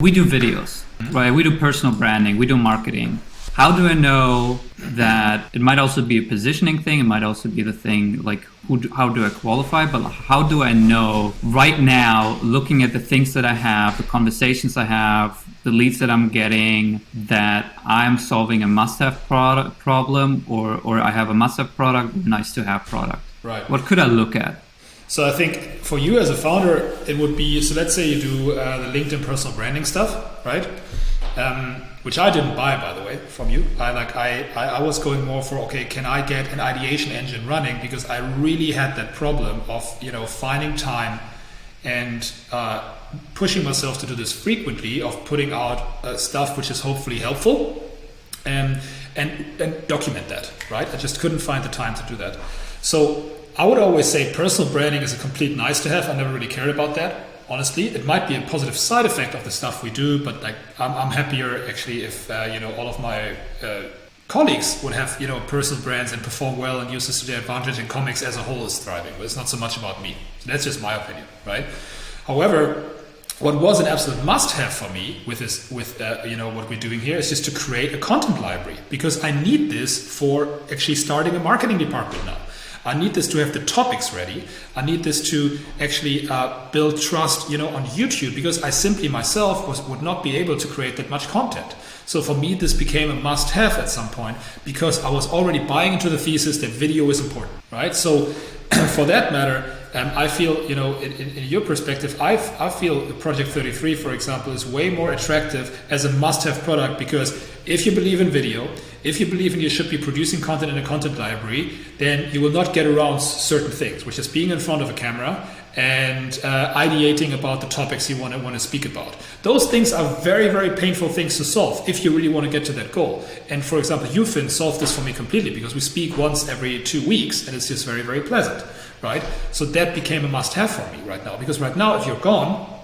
We do videos, right? We do personal branding, we do marketing. How do I know that it might also be a positioning thing? It might also be the thing like how do I qualify? But how do I know right now, looking at the things that I have, the conversations I have, the leads that I'm getting, that I'm solving a must-have product problem or I have a must-have product, nice to have product. Right. What could I look at? So I think for you as a founder, it would be, so let's say you do the LinkedIn personal branding stuff, right? Which I didn't buy, by the way, from you. I was going more for, okay, can I get an ideation engine running? Because I really had that problem of, finding time and pushing myself to do this frequently, of putting out stuff which is hopefully helpful and document that, right? I just couldn't find the time to do that. So I would always say personal branding is a complete nice to have. I never really cared about that. Honestly, it might be a positive side effect of the stuff we do, but I'm happier actually if all of my colleagues would have personal brands and perform well and use this to their advantage, and comics as a whole is thriving. But it's not so much about me. So that's just my opinion, right? However, what was an absolute must-have for me with this, what we're doing here, is just to create a content library, because I need this for actually starting a marketing department now. I need this to have the topics ready. I need this to actually build trust, on YouTube, because I simply myself would not be able to create that much content. So for me, this became a must-have at some point, because I was already buying into the thesis that video is important, right? So for that matter, I feel, in your perspective, I feel the Project 33, for example, is way more attractive as a must-have product, because if you believe in video, if you believe you should be producing content in a content library, then you will not get around certain things, which is being in front of a camera and ideating about the topics you want to speak about. Those things are very, very painful things to solve if you really want to get to that goal. And for example, YouFin solved this for me completely, because we speak once every 2 weeks and it's just very, very pleasant, right? So that became a must-have for me right now, because right now, if you're gone,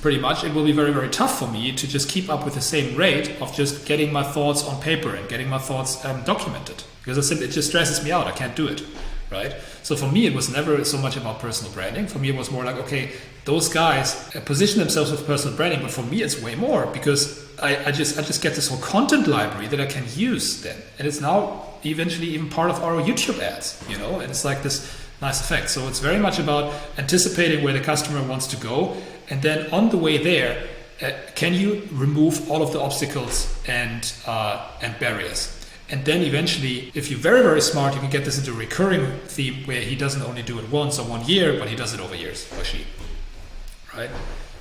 pretty much, it will be very, very tough for me to just keep up with the same rate of just getting my thoughts on paper and getting my thoughts documented, because it just stresses me out. I can't do it, right? So for me, it was never so much about personal branding. For me, it was more like, okay, those guys position themselves with personal branding, but for me, it's way more, because I just get this whole content library that I can use then, and it's now eventually even part of our YouTube ads, and it's like this nice effect. So it's very much about anticipating where the customer wants to go, and then on the way there, can you remove all of the obstacles and barriers? And then eventually, if you're very, very smart, you can get this into a recurring theme where he doesn't only do it once or 1 year, but he does it over years, or she, right?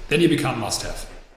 Then you become must-have.